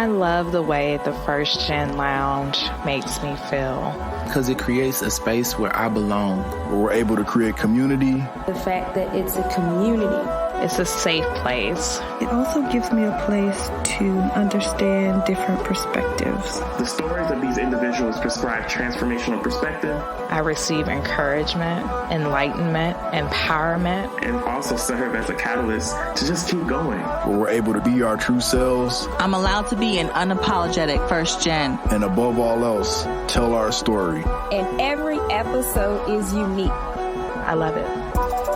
I love the way the First Gen Lounge makes me feel. Because it creates a space where I belong. Where we're able to create community. The fact that it's a community. It's a safe place. It also gives me a place to understand different perspectives. The stories of these individuals prescribe transformational perspective. I receive encouragement, enlightenment, empowerment. And also serve as a catalyst to just keep going. Where we're able to be our true selves. I'm allowed to be an unapologetic first gen. And above all else, tell our story. And every episode is unique. I love it.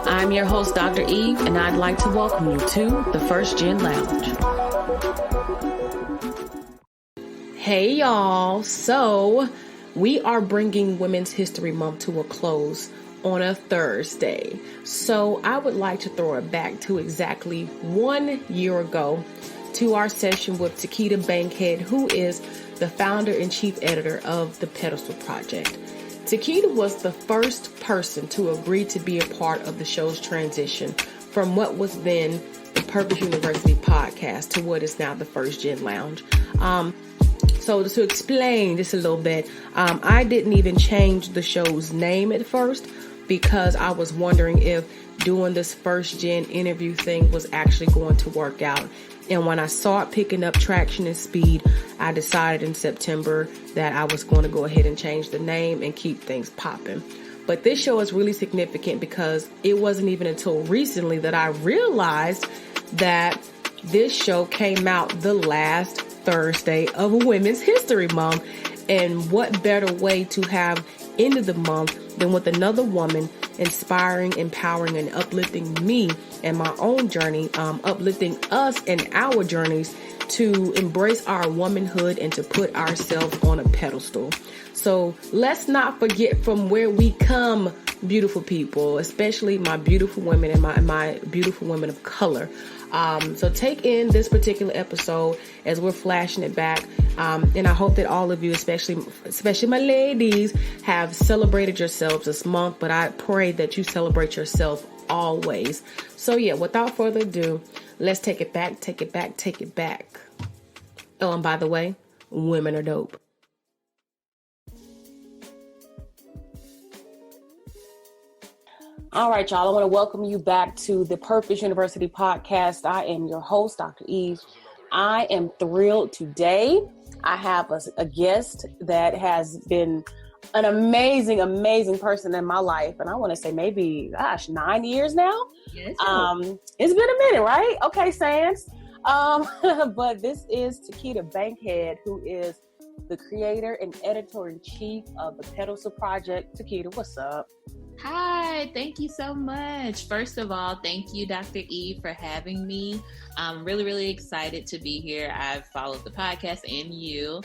I'm your host, Dr. Eve, and I'd like to welcome you to the First Gen Lounge. Hey, y'all. So we are bringing Women's History Month to a close on a Thursday. So I would like to throw it back to exactly 1 year ago to our session with Tekita Bankhead, who is the founder and chief editor of the Pedestal Project. Tekita was the first person to agree to be a part of the show's transition from what was then the Purpose University podcast to what is now the First Gen Lounge. So to explain this a little bit, I didn't even change the show's name at first because I was wondering if doing this First Gen interview thing was actually going to work out. And when I saw it picking up traction and speed, I decided in September that I was going to go ahead and change the name and keep things popping. But this show is really significant because it wasn't even until recently that I realized that this show came out the last Thursday of Women's History Month. And what better way to have ended the month than with another woman inspiring, empowering, and uplifting me and my own journey, uplifting us and our journeys to embrace our womanhood and to put ourselves on a pedestal. So let's not forget from where we come, beautiful people, especially my beautiful women and my beautiful women of color. So take in this particular episode as we're flashing it back. And I hope that all of you, especially my ladies, have celebrated yourselves this month, but I pray that you celebrate yourself always. So yeah, without further ado, let's take it back. Oh, and by the way, women are dope. All right, y'all, I want to welcome you back to the Purpose University podcast. I am your host, Dr. Eve. I am thrilled today. I have a guest that has been an amazing, amazing person in my life. And I want to say maybe, 9 years now. Yes. It's been a minute, right? Okay, Sans. But this is Tekita Bankhead, who is the creator and editor-in-chief of the Pedestal Project. Tekita, what's up? Hi, thank you so much. First of all, thank you, Dr. E, for having me. I'm really, really excited to be here. I've followed the podcast and you.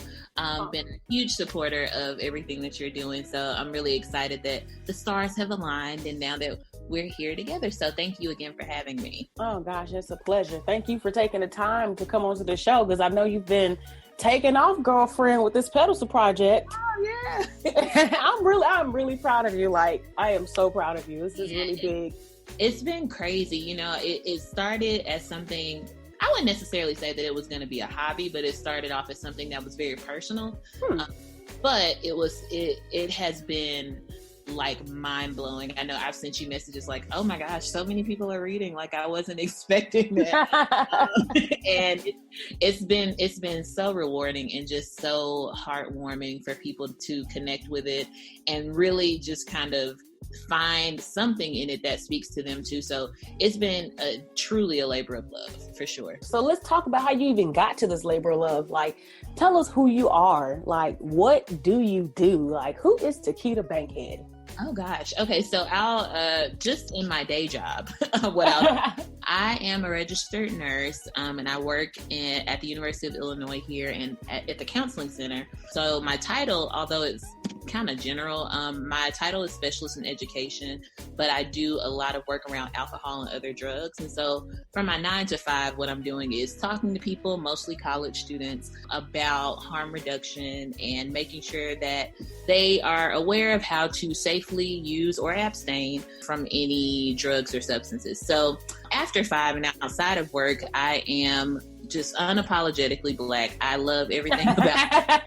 Been a huge supporter of everything that you're doing. So I'm really excited that the stars have aligned and now that we're here together. So thank you again for having me. Oh, gosh, it's a pleasure. Thank you for taking the time to come onto the show because I know you've been taking off, girlfriend, with this Pedestal Project. Oh yeah. I'm really proud of you. Like, I am so proud of you. This is really big. It's been crazy. You know, it started as something, I wouldn't necessarily say that it was going to be a hobby, but it started off as something that was very personal. But it has been like mind-blowing. I know I've sent you messages like, oh my gosh, so many people are reading, like I wasn't expecting that. And it's been so rewarding and just so heartwarming for people to connect with it and really just kind of find something in it that speaks to them too. So it's been truly a labor of love for sure. So let's talk about how you even got to this labor of love. Like, tell us who you are. Like, what do you do? Like, who is Tekita Bankhead? Oh gosh. Okay. So I'll, just in my day job, I am a registered nurse, and I work at the University of Illinois here and at the counseling center. So my title, although it's kind of general, my title is specialist in education, but I do a lot of work around alcohol and other drugs. And so from my 9 to 5, what I'm doing is talking to people, mostly college students, about harm reduction and making sure that they are aware of how to safely use or abstain from any drugs or substances. So after 5 and outside of work, I am just unapologetically Black. I love everything about it.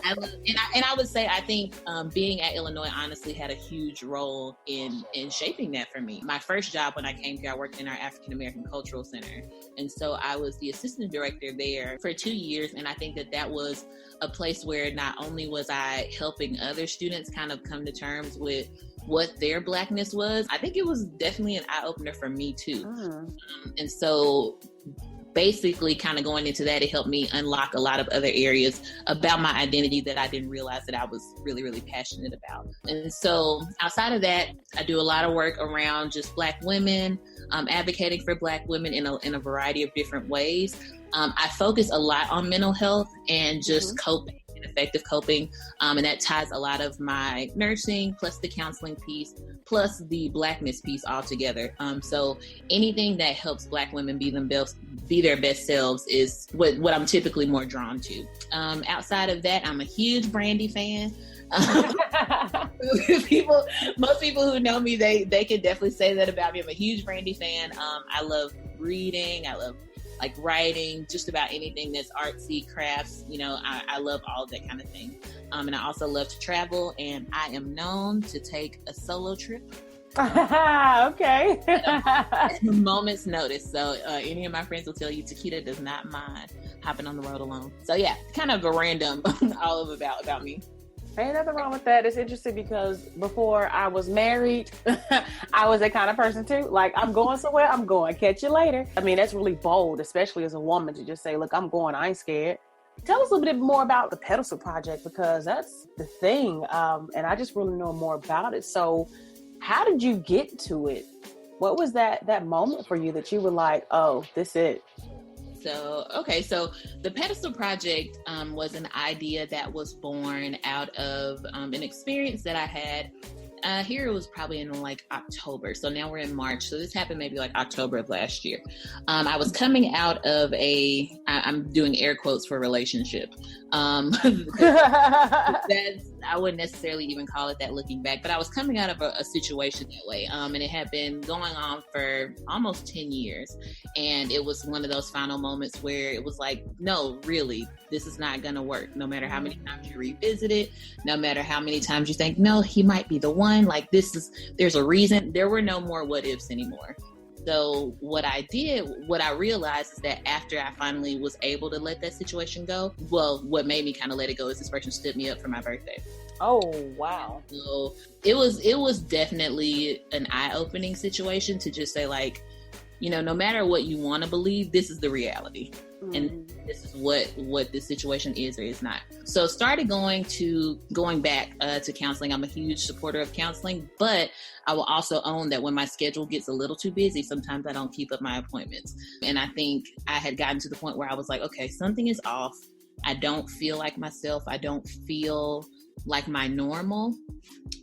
I would say, I think being at Illinois honestly had a huge role in shaping that for me. My first job when I came here, I worked in our African American Cultural Center. And so I was the assistant director there for 2 years. And I think that was a place where not only was I helping other students kind of come to terms with what their Blackness was, I think it was definitely an eye-opener for me too. And so basically kind of going into that, it helped me unlock a lot of other areas about my identity that I didn't realize that I was really, really passionate about. And so outside of that, I do a lot of work around just Black women, advocating for Black women in a variety of different ways. I focus a lot on mental health and just coping. Effective coping, and that ties a lot of my nursing plus the counseling piece plus the Blackness piece all together. So anything that helps Black women be their best selves is what I'm typically more drawn to. Outside of that, I'm a huge Brandy fan. Most people who know me, they can definitely say that about me. I'm a huge Brandy fan. I love reading. I love like writing, just about anything that's artsy, crafts, I love all of that kind of thing. And I also love to travel, and I am known to take a solo trip. Okay. At a moment's notice. So any of my friends will tell you Tekita does not mind hopping on the road alone. So yeah, kind of a random all of about me. Ain't nothing wrong with that. It's interesting because before I was married, I was that kind of person too. Like, I'm going somewhere, I'm going. Catch you later. I mean, that's really bold, especially as a woman, to just say, look, I'm going, I ain't scared. Tell us a little bit more about the Pedestal Project, because that's the thing. And I just really know more about it. So how did you get to it? What was that moment for you that you were like, oh, this is it? So the Pedestal Project was an idea that was born out of an experience that I had. Here it was probably in like October. So now we're in March. So this happened maybe like October of last year. I was coming out of I'm doing air quotes for relationship. I wouldn't necessarily even call it that looking back, but I was coming out of a situation that way. And it had been going on for almost 10 years. And it was one of those final moments where it was like, no, really, this is not going to work. No matter how many times you revisit it, no matter how many times you think, no, he might be the one. Like there's a reason. There were no more what ifs anymore. So what I realized is that after I finally was able to let that situation go, well, what made me kind of let it go is this person stood me up for my birthday. Oh, wow. So it was definitely an eye-opening situation to just say, like, no matter what you want to believe, this is the reality. And this is what this situation is or is not. So started going back to counseling. I'm a huge supporter of counseling, but I will also own that when my schedule gets a little too busy, sometimes I don't keep up my appointments. And I think I had gotten to the point where I was like, okay, something is off. I don't feel like myself. I don't feel like my normal.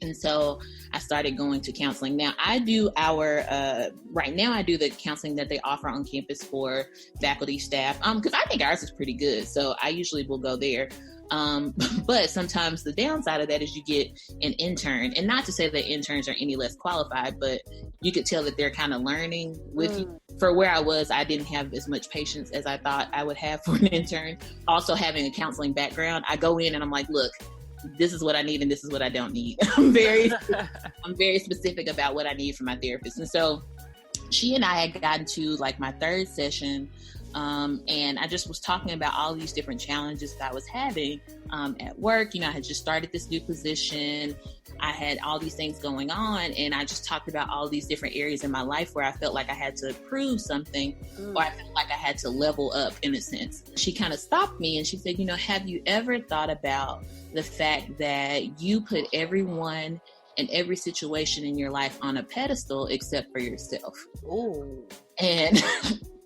And so I started going to counseling. Now I do right now I do the counseling that they offer on campus for faculty, staff, because I think ours is pretty good. So I usually will go there. But sometimes the downside of that is you get an intern, and not to say that interns are any less qualified, but you could tell that they're kind of learning with you. For where I was, I didn't have as much patience as I thought I would have for an intern. Also having a counseling background, I go in and I'm like, look, this is what I need and this is what I don't need. I'm very specific about what I need from my therapist. And so she and I had gotten to like my third session, and I just was talking about all these different challenges that I was having at work. I had just started this new position. I had all these things going on, and I just talked about all these different areas in my life where I felt like I had to prove something, or I felt like I had to level up in a sense. She kind of stopped me and she said, have you ever thought about the fact that you put everyone and every situation in your life on a pedestal except for yourself? Ooh. And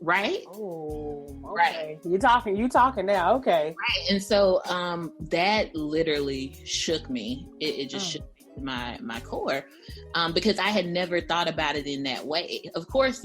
right? Oh, Right. okay. You talking now. Okay. Right. And so that literally shook me. It just shook me to my core, because I had never thought about it in that way. Of course,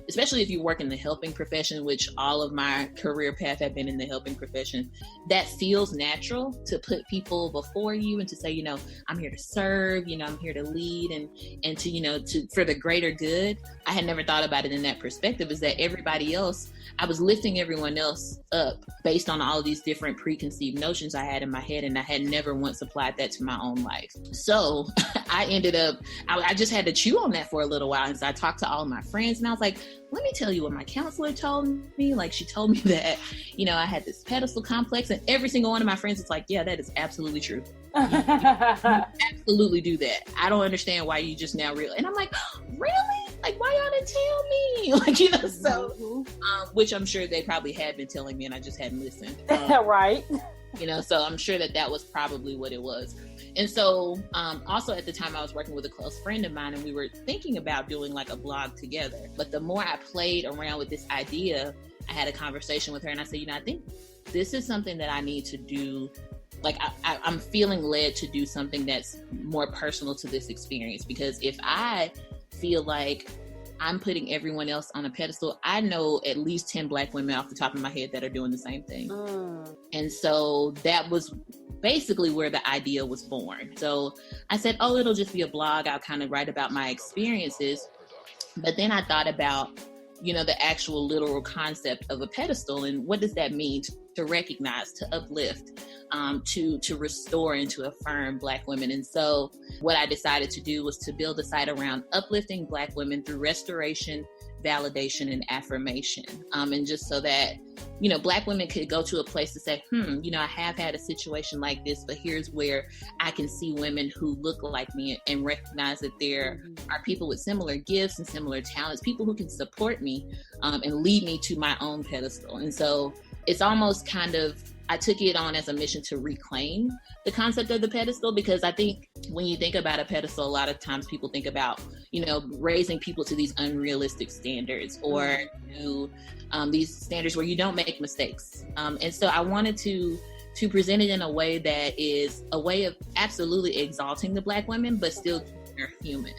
especially if you work in the helping profession, which all of my career path have been in the helping profession, that feels natural to put people before you and to say, you know, I'm here to serve, you know, I'm here to lead and to, you know, for the greater good. I had never thought about it in that perspective, is that everybody else, I was lifting everyone else up based on all of these different preconceived notions I had in my head, and I had never once applied that to my own life. So I ended up, I just had to chew on that for a little while. And so I talked to all of my friends, and I was like, let me tell you what my counselor told me. Like, she told me that, you know, I had this pedestal complex, and every single one of my friends is like, yeah, that is absolutely true. You absolutely do that. I don't understand why you just now real. And I'm like, really? Like, why y'all didn't tell me? Like, you know, so, which I'm sure they probably had been telling me and I just hadn't listened. Right. You know, so I'm sure that was probably what it was. And so also at the time I was working with a close friend of mine, and we were thinking about doing like a blog together. But the more I played around with this idea, I had a conversation with her, and I said, you know, I think this is something that I need to do. Like, I'm feeling led to do something that's more personal to this experience, because if I feel like I'm putting everyone else on a pedestal, I know at least 10 Black women off the top of my head that are doing the same thing. And so that was basically where the idea was born. So I said, oh, it'll just be a blog. I'll kind of write about my experiences. But then I thought about, you know, the actual literal concept of a pedestal, and what does that mean to recognize, to uplift, to restore and to affirm Black women. And so what I decided to do was to build a site around uplifting Black women through restoration, validation, and affirmation. And just so that, you know, Black women could go to a place to say, you know, I have had a situation like this, but here's where I can see women who look like me and recognize that there are people with similar gifts and similar talents, people who can support me and lead me to my own pedestal. And so it's almost kind of, I took it on as a mission to reclaim the concept of the pedestal, because I think when you think about a pedestal, a lot of times people think about, you know, raising people to these unrealistic standards, or to these standards where you don't make mistakes. And so I wanted to present it in a way that is a way of absolutely exalting the Black women, but still keeping her human.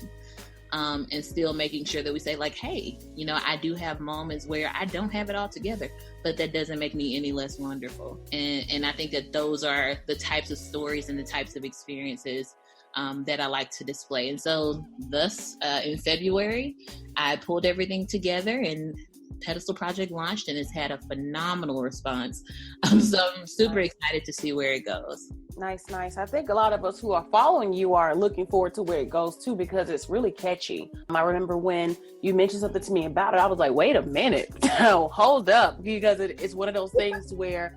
And still making sure that we say, like, hey, you know, I do have moments where I don't have it all together, but that doesn't make me any less wonderful. And I think that those are the types of stories and the types of experiences that I like to display. And so thus, in February, I pulled everything together, and Pedestal Project launched, and it's had a phenomenal response. So I'm super excited to see where it goes. Nice. I think a lot of us who are following you are looking forward to where it goes too, because it's really catchy. I remember when you mentioned something to me about it, I was like, wait a minute, hold up, because it's one of those things where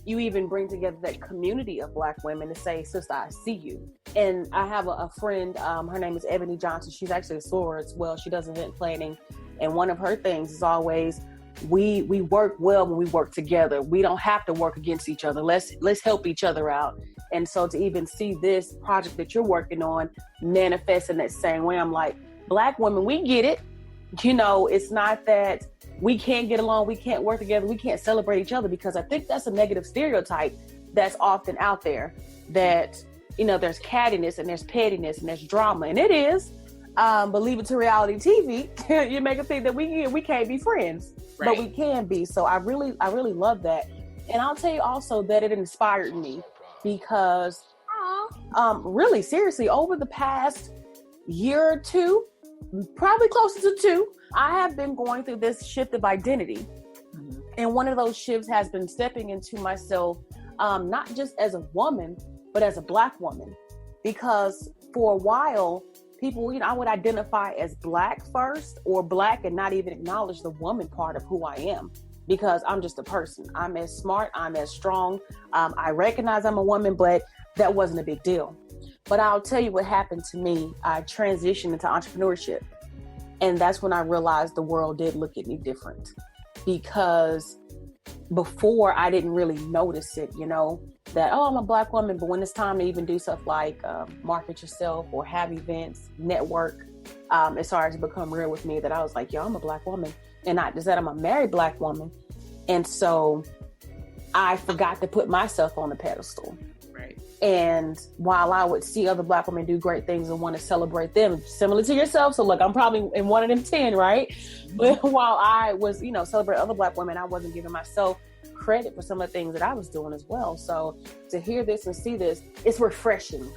you even bring together that community of Black women to say, sister, I see you. And I have a friend, her name is Ebony Johnson. She's actually a soror as well. She does event planning. And one of her things is always, we work well when we work together. We don't have to work against each other. Let's help each other out. And so to even see this project that you're working on manifest in that same way, I'm like, Black women, we get it. You know, it's not that we can't get along, we can't work together, we can't celebrate each other, because I think that's a negative stereotype that's often out there, that, you know, there's cattiness and there's pettiness and there's drama, and it is. But leave it to reality TV, you make it think that we can't be friends, right? But we can be. So I really love that. And I'll tell you also that it inspired me, because really seriously, over the past year or two, probably closer to 2, I have been going through this shift of identity. And one of those shifts has been stepping into myself, not just as a woman, but as a Black woman. Because for a while, people, you know, I would identify as Black first, or Black and not even acknowledge the woman part of who I am, because I'm just a person. I'm as smart, I'm as strong. I recognize I'm a woman, but that wasn't a big deal. But I'll tell you what happened to me. I transitioned into entrepreneurship. And that's when I realized the world did look at me different, because before I didn't really notice it, you know, that, oh, I'm a Black woman. But when it's time to even do stuff like market yourself or have events, network, it started to become real with me that I was like, yo, I'm a Black woman. And not just that, I'm a married Black woman. And so I forgot to put myself on the pedestal. Right. And while I would see other Black women do great things and want to celebrate them, similar to yourself. So look, I'm probably in one of them 10, right? But while I was, celebrating other Black women, I wasn't giving myself credit for some of the things that I was doing as well. So to hear this and see this, it's refreshing.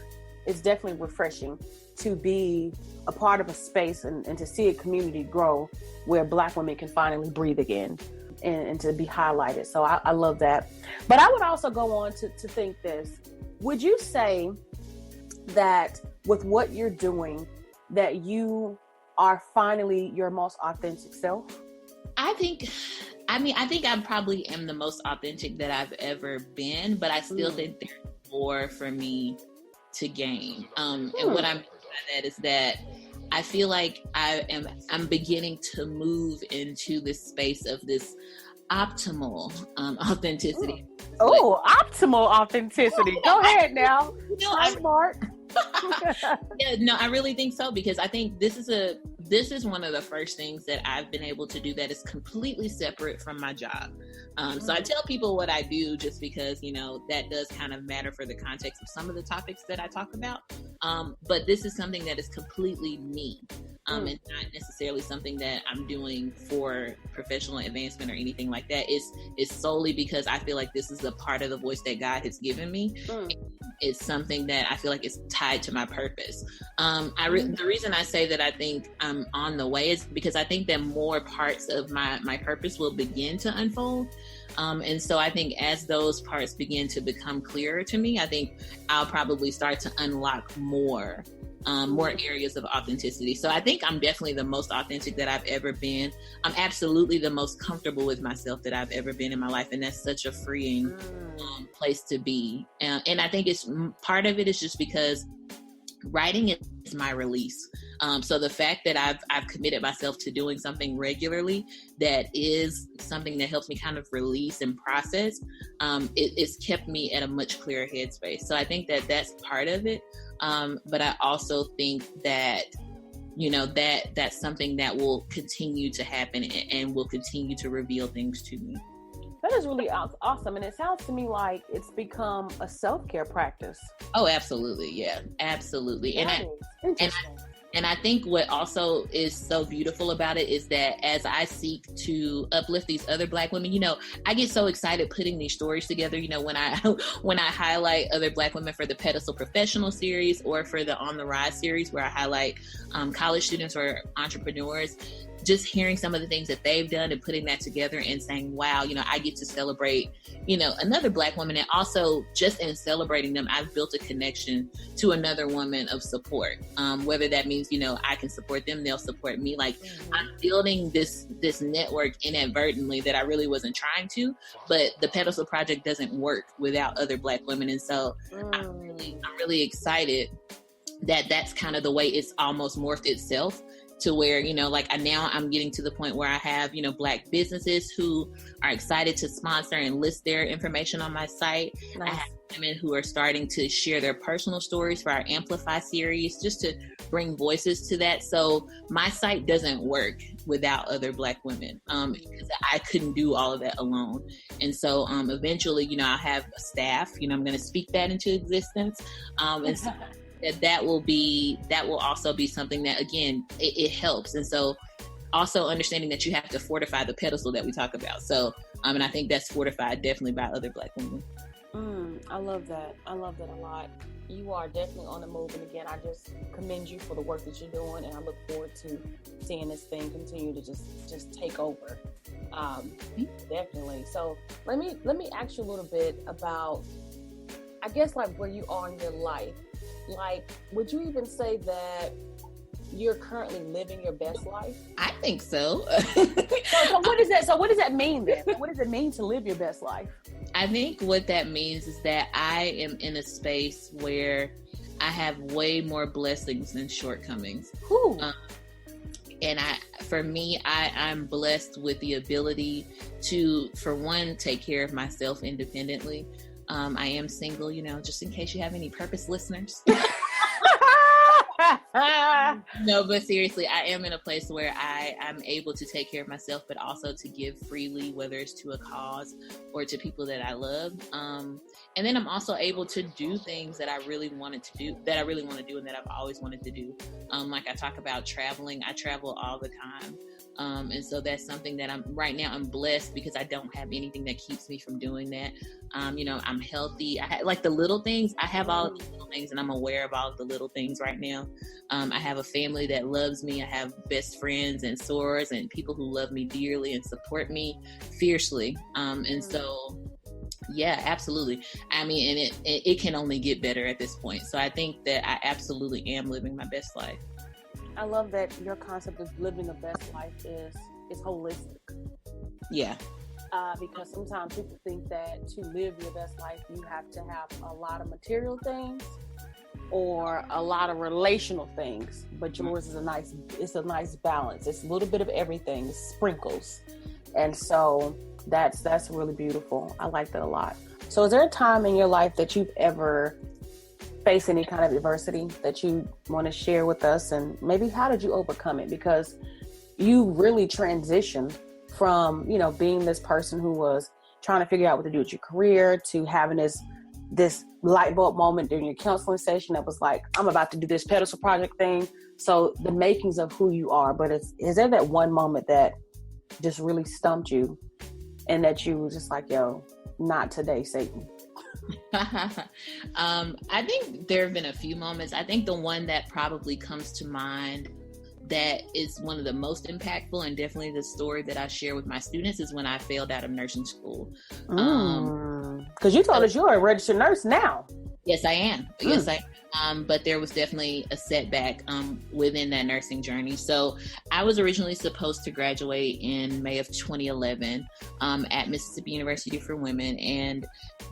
It's definitely refreshing to be a part of a space and to see a community grow where Black women can finally breathe again and to be highlighted. So I love that. But I would also go on to think this. Would you say that with what you're doing, that you are finally your most authentic self? I think I probably am the most authentic that I've ever been, but I still think there's more for me to gain. And what I mean by that is that I feel like I'm beginning to move into this space of this optimal authenticity. Oh, optimal authenticity. Go ahead now. I'm smart. Yeah, no, I really think so, because I think this is one of the first things that I've been able to do that is completely separate from my job. So I tell people what I do just because, that does kind of matter for the context of some of the topics that I talk about. But this is something that is completely me. And not necessarily something that I'm doing for professional advancement or anything like that. It's solely because I feel like this is a part of the voice that God has given me. It's something that I feel like is tied to my purpose. The reason I say that I think I'm on the way is because I think that more parts of my purpose will begin to unfold. And so I think as those parts begin to become clearer to me, I think I'll probably start to unlock more areas of authenticity. So I think I'm definitely the most authentic that I've ever been. I'm absolutely the most comfortable with myself that I've ever been in my life. And that's such a freeing place to be. And I think part of it is just because writing is my release. So the fact that I've committed myself to doing something regularly that is something that helps me kind of release and process, it's kept me at a much clearer headspace. So I think that that's part of it. But I also think that, that's something that will continue to happen and will continue to reveal things to me. That is really awesome. And it sounds to me like it's become a self-care practice. Oh, absolutely. Yeah, absolutely. And I think what also is so beautiful about it is that as I seek to uplift these other Black women, I get so excited putting these stories together. When I highlight other Black women for the Pedestal Professional series or for the On the Rise series, where I highlight college students or entrepreneurs, just hearing some of the things that they've done and putting that together and saying, wow, I get to celebrate, another Black woman. And also just in celebrating them, I've built a connection to another woman of support. Whether that means, I can support them, they'll support me. Like I'm building this network inadvertently that I really wasn't trying to, but the Pedestal Project doesn't work without other Black women. And so I'm really excited that that's kind of the way it's almost morphed itself. To where, now I'm getting to the point where I have, Black businesses who are excited to sponsor and list their information on my site. Nice. I have women who are starting to share their personal stories for our Amplify series, just to bring voices to that. So my site doesn't work without other Black women, because I couldn't do all of that alone. And so eventually, I'll have a staff, I'm going to speak that into existence. And so that will also be something that, again, it helps. And so also understanding that you have to fortify the pedestal that we talk about. So, and I think that's fortified definitely by other Black women. I love that. I love that a lot. You are definitely on the move. And again, I just commend you for the work that you're doing. And I look forward to seeing this thing continue to just take over. Definitely. So let me ask you a little bit about, I guess, like where you are in your life. Like, would you even say that you're currently living your best life? I think so. So what is that? So what does that mean then? What does it mean to live your best life? I think what that means is that I am in a space where I have way more blessings than shortcomings. And I'm blessed with the ability to, for one, take care of myself independently. I am single, just in case you have any purpose listeners. No, but seriously, I am in a place where I'm able to take care of myself, but also to give freely, whether it's to a cause or to people that I love. And then I'm also able to do things that I really want to do and that I've always wanted to do. Like I talk about traveling, I travel all the time. And so that's something that I'm blessed because I don't have anything that keeps me from doing that. I'm healthy. Like the little things, I have all of the little things and I'm aware of all of the little things right now. I have a family that loves me. I have best friends and sorors and people who love me dearly and support me fiercely. And so, yeah, absolutely. I mean, and it can only get better at this point. So I think that I absolutely am living my best life. I love that your concept of living the best life is holistic. Yeah. Because sometimes people think that to live your best life, you have to have a lot of material things or a lot of relational things. But yours is a nice balance. It's a little bit of everything. It's sprinkles. And so that's really beautiful. I like that a lot. So is there a time in your life that you've ever faced any kind of adversity that you want to share with us? And maybe how did you overcome it? Because you really transitioned from, being this person who was trying to figure out what to do with your career to having this light bulb moment during your counseling session that was like, I'm about to do this Pedestal Project thing. So the makings of who you are. But is there that one moment that just really stumped you and that you were just like, yo, not today, Satan? I think there have been a few moments. I think the one that probably comes to mind that is one of the most impactful and definitely the story that I share with my students is when I failed out of nursing school. Because you told us you're a registered nurse now. Yes, I am. Yes, I am. But there was definitely a setback within that nursing journey. So I was originally supposed to graduate in May of 2011 at Mississippi University for Women. And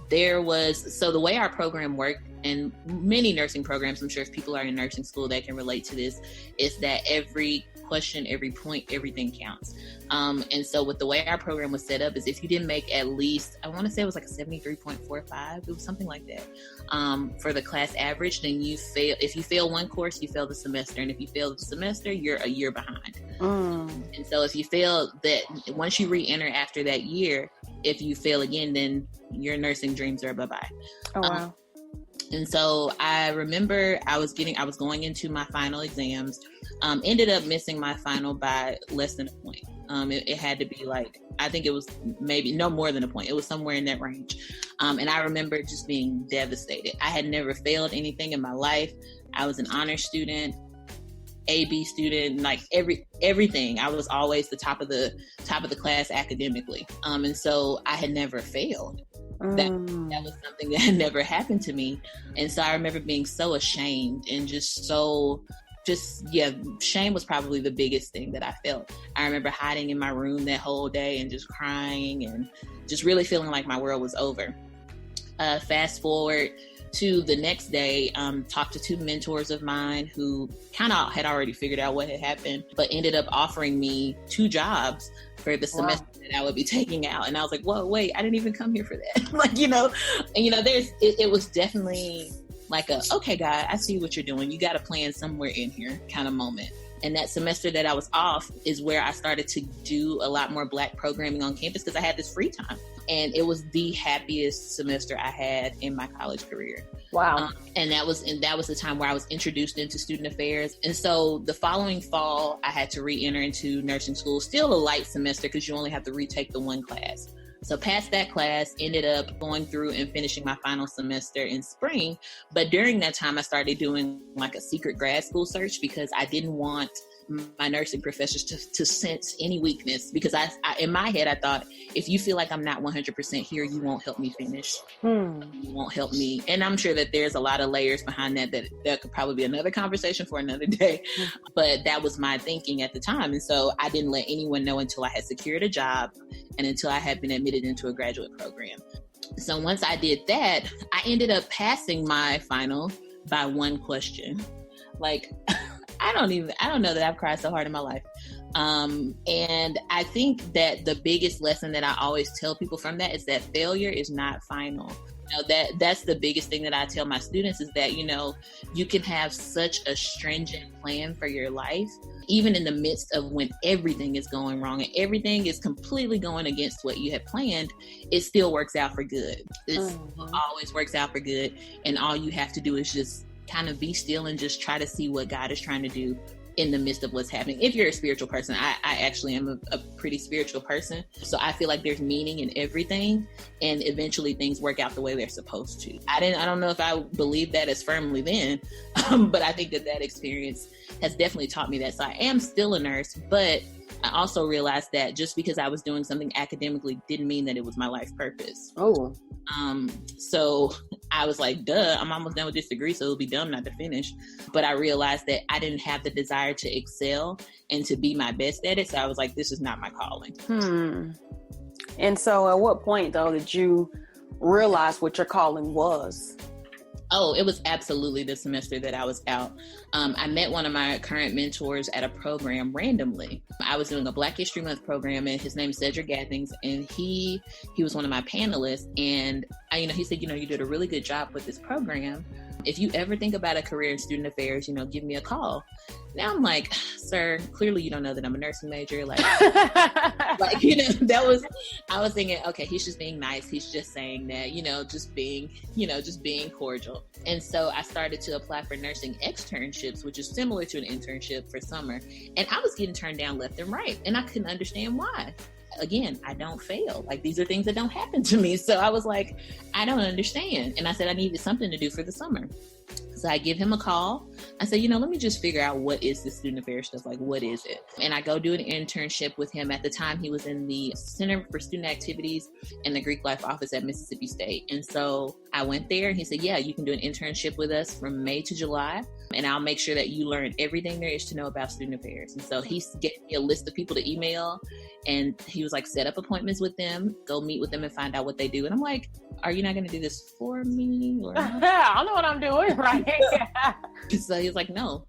so the way our program worked, and many nursing programs, I'm sure if people are in nursing school that can relate to this, is that every question, every point, everything counts. And so with the way our program was set up is if you didn't make at least, I want to say it was like a 73.45, it was something like that, for the class average, then you fail. If you fail one course, you fail the semester. And if you fail the semester, you're a year behind. And so if you fail that, once you re-enter after that year, if you fail again, then your nursing dreams are bye-bye. Oh, wow. And so I remember I was going into my final exams, ended up missing my final by less than a point. It had to be like, I think it was maybe no more than a point. It was somewhere in that range. And I remember just being devastated. I had never failed anything in my life. I was an honor student, AB student, like everything. I was always the top of the class academically. And so I had never failed. That was something that had never happened to me. And so I remember being so ashamed and shame was probably the biggest thing that I felt. I remember hiding in my room that whole day and just crying and just really feeling like my world was over. Fast forward to the next day, talked to two mentors of mine who kind of had already figured out what had happened, but ended up offering me 2 jobs for the semester that I would be taking out. And I was like, whoa, wait, I didn't even come here for that. It was definitely like okay, God, I see what you're doing. You got a plan somewhere in here kind of moment. And that semester that I was off is where I started to do a lot more Black programming on campus because I had this free time. And it was the happiest semester I had in my college career. Wow. And that was the time where I was introduced into student affairs. And so the following fall, I had to re-enter into nursing school, still a light semester because you only have to retake the one class. So passed that class, ended up going through and finishing my final semester in spring. But during that time, I started doing like a secret grad school search because I didn't want my nursing professors to sense any weakness, because I in my head I thought, if you feel like I'm not 100% here, you won't help me finish. You won't help me. And I'm sure that there's a lot of layers behind that could probably be another conversation for another day. But that was my thinking at the time. And so I didn't let anyone know until I had secured a job and until I had been admitted into a graduate program. So once I did that, I ended up passing my final by one question. Like, I don't know that I've cried so hard in my life. And I think that the biggest lesson that I always tell people from that is that failure is not final. That's the biggest thing that I tell my students is that, you can have such a stringent plan for your life, even in the midst of when everything is going wrong and everything is completely going against what you had planned, it still works out for good. It always works out for good. And all you have to do is just kind of be still and just try to see what God is trying to do in the midst of what's happening. If you're a spiritual person, I actually am a pretty spiritual person. So I feel like there's meaning in everything, and eventually things work out the way they're supposed to. I don't know if I believed that as firmly then, but I think that experience has definitely taught me that. So I am still a nurse, but I also realized that just because I was doing something academically didn't mean that it was my life purpose. Oh. So I was like, duh, I'm almost done with this degree, so it'll be dumb not to finish. But I realized that I didn't have the desire to excel and to be my best at it. So I was like, this is not my calling. And so at what point, though, did you realize what your calling was? Oh, it was absolutely the semester that I was out. I met one of my current mentors at a program randomly. I was doing a Black History Month program, and his name is Cedric Gathings, and he was one of my panelists. And he said, you did a really good job with this program. If you ever think about a career in student affairs, give me a call. Now I'm like, sir, clearly you don't know that I'm a nursing major. I was thinking, okay, he's just being nice. He's just saying that, just being cordial. And so I started to apply for nursing externships, which is similar to an internship for summer. And I was getting turned down left and right. And I couldn't understand why. Again, I don't fail. These are things that don't happen to me. So I was like, I don't understand. And I said I needed something to do for the summer. So I give him a call. I said, let me just figure out what is this student affairs stuff, what is it? And I go do an internship with him. At the time, he was in the Center for Student Activities in the Greek Life office at Mississippi State. And so I went there and he said, yeah, you can do an internship with us from May to July. And I'll make sure that you learn everything there is to know about student affairs. And so he gave me a list of people to email. And he was like, set up appointments with them, go meet with them and find out what they do. And I'm like, are you not going to do this for me? Or I know what I'm doing, right? So he's like, no,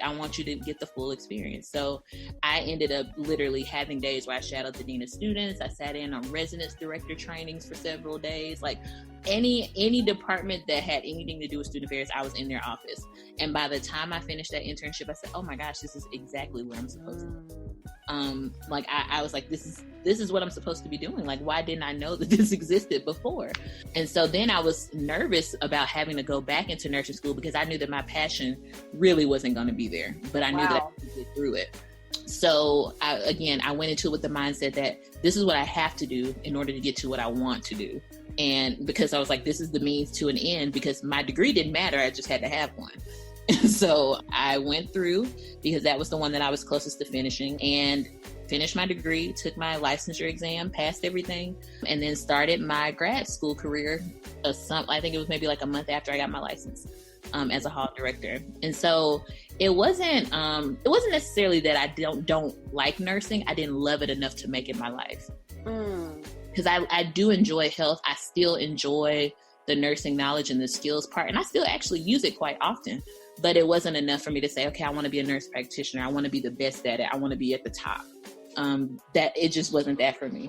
I want you to get the full experience. So I ended up literally having days where I shadowed the dean of students. I sat in on residence director trainings for several days. Any department that had anything to do with student affairs, I was in their office. And by the time I finished that internship, I said, oh my gosh, this is exactly where I'm supposed to be. I was like, this is what I'm supposed to be doing. Why didn't I know that this existed before? And so then I was nervous about having to go back into nursing school because I knew that my passion really wasn't going to be there, but I knew that I could get through it. So I went into it with the mindset that this is what I have to do in order to get to what I want to do. And because I was like, this is the means to an end, because my degree didn't matter. I just had to have one. So I went through because that was the one that I was closest to finishing, and finished my degree, took my licensure exam, passed everything, and then started my grad school career. I think it was maybe a month after I got my license as a hall director. And so it wasn't necessarily that I don't like nursing. I didn't love it enough to make it my life. Because I do enjoy health. I still enjoy the nursing knowledge and the skills part, and I still actually use it quite often. But it wasn't enough for me to say, okay, I want to be a nurse practitioner. I want to be the best at it. I want to be at the top. That it just wasn't that for me.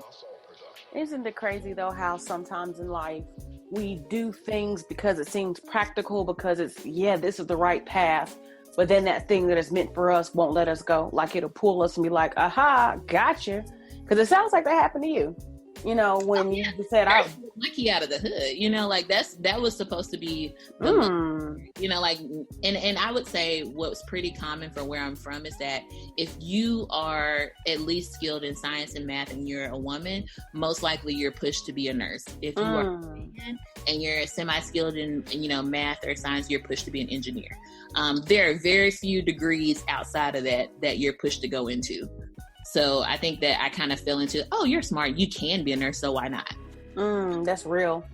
Isn't it crazy though how sometimes in life we do things because it seems practical, because this is the right path, but then that thing that is meant for us won't let us go. It'll pull us and be like, aha, gotcha. Because it sounds like that happened to you. When you said, "I was monkey out of the hood," that was supposed to be, and I would say what's pretty common for where I'm from is that if you are at least skilled in science and math and you're a woman, most likely you're pushed to be a nurse. If you are a man and you're semi-skilled in math or science, you're pushed to be an engineer. There are very few degrees outside of that you're pushed to go into. So I think that I kind of fell into, oh, you're smart. You can be a nurse, so why not? That's real.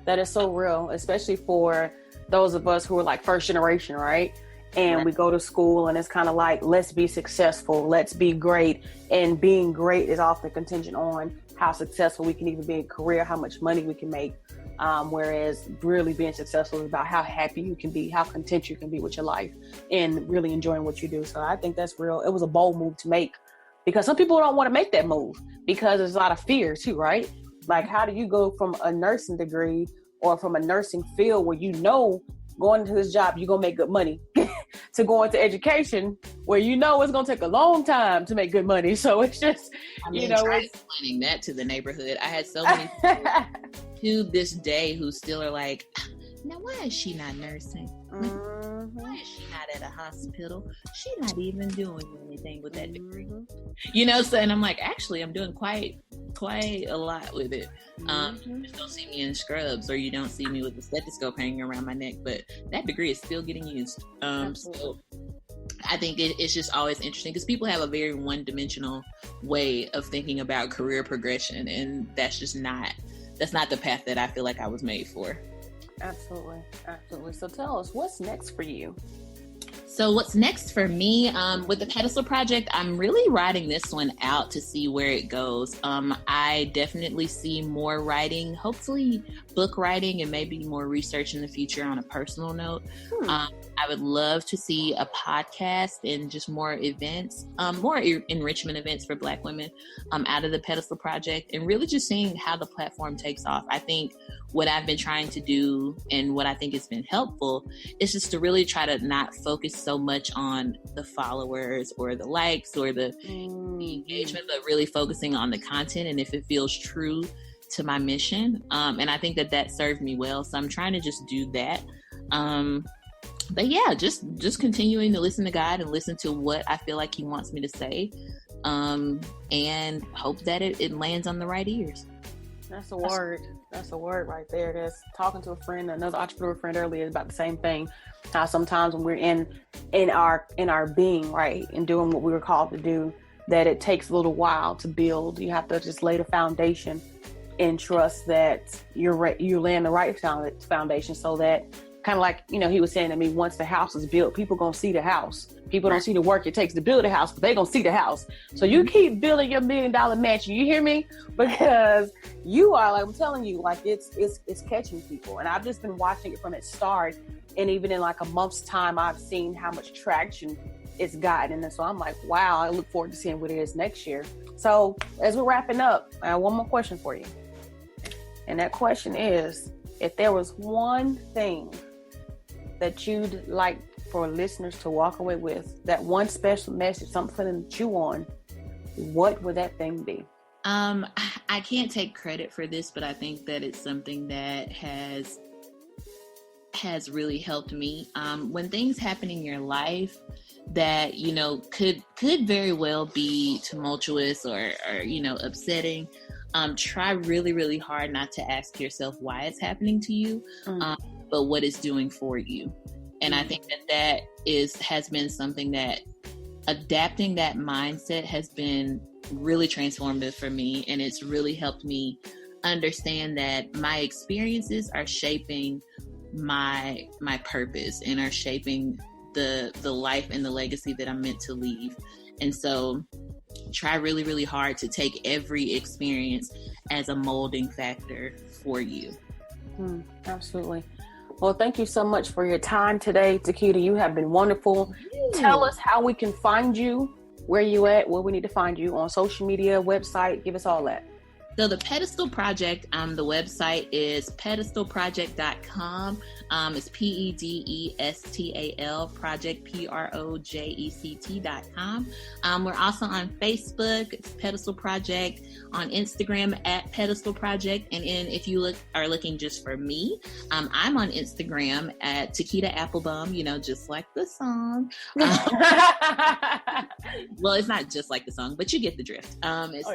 That is so real, especially for those of us who are first generation, right? And we go to school and it's kind of let's be successful, let's be great. And being great is often contingent on how successful we can even be in a career, how much money we can make. Whereas really being successful is about how happy you can be, how content you can be with your life, and really enjoying what you do. So I think that's real. It was a bold move to make. Because some people don't want to make that move because there's a lot of fear too, right? How do you go from a nursing degree or from a nursing field where going into this job, you're going to make good money, to go into education where it's going to take a long time to make good money. So it's just, try explaining that to the neighborhood. I had so many people to this day who still are like, now why is she not nursing? Why is she not at a hospital? She's not even doing anything with that degree. So, and I'm like, actually, I'm doing quite a lot with it. You just don't see me in scrubs, or you don't see me with a stethoscope hanging around my neck, but that degree is still getting used. So I think it's just always interesting because people have a very one-dimensional way of thinking about career progression, and that's not the path that I feel like I was made for. Absolutely. So tell us, what's next for you? So what's next for me with the Pedestal Project, I'm really writing this one out to see where it goes. I definitely see more writing, hopefully book writing, and maybe more research in the future on a personal note. I would love to see a podcast and just more events, more enrichment events for Black women out of the Pedestal Project, and really just seeing how the platform takes off. I think what I've been trying to do and what I think has been helpful is just to really try to not focus so much on the followers or the likes or the engagement, but really focusing on the content and if it feels true to my mission. And I think that served me well. So I'm trying to just do that. But yeah, just continuing to listen to God and listen to what I feel like he wants me to say, and hope that it lands on the right ears. That's a word. That's a word right there. That's talking to a friend, another entrepreneur friend earlier, about the same thing. How sometimes when we're in our being, right, and doing what we were called to do, that it takes a little while to build. You have to just lay the foundation and trust that you're laying the right foundation, so that, kind of like, he was saying to me, once the house is built, people going to see the house. People don't see the work it takes to build a house, but they're going to see the house. So you keep building your $1 million mansion. You hear me? Because you are, like I'm telling you, like it's catching people. And I've just been watching it from its start. And even in like a month's time, I've seen how much traction it's gotten. And so I'm like, wow, I look forward to seeing what it is next year. So as we're wrapping up, I have one more question for you. And that question is, if there was one thing that you'd like for listeners to walk away with, that one special message, something to chew on, what would that thing be? I can't take credit for this, but I think that it's something that has really helped me. When things happen in your life that, could very well be tumultuous or upsetting, try really, really hard not to ask yourself why it's happening to you, but what it's doing for you. And I think that has been something that adapting that mindset has been really transformative for me. And it's really helped me understand that my experiences are shaping my purpose and are shaping the life and the legacy that I'm meant to leave. And so try really, really hard to take every experience as a molding factor for you. Absolutely. Well, thank you so much for your time today, Tekita. You have been wonderful. Tell us how we can find you, where you at, where we need to find you on social media, website. Give us all that. So the Pedestal Project, the website is pedestalproject.com. It's PEDESTAL Project, PROJECT.com. We're also on Facebook, it's Pedestal Project, on Instagram at Pedestal Project. And if you are looking just for me, I'm on Instagram at Tekita Applebaum, just like the song. Well, it's not just like the song, but you get the drift. It's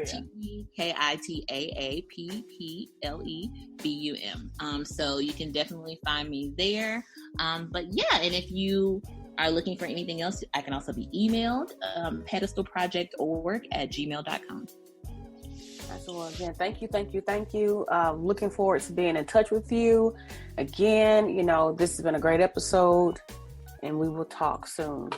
TEKITAAPPLEBUM. So you can definitely find me there. But yeah, and if you are looking for anything else, I can also be emailed, pedestalprojectorg@gmail.com. So again, thank you. Looking forward to being in touch with you. Again, this has been a great episode, and we will talk soon.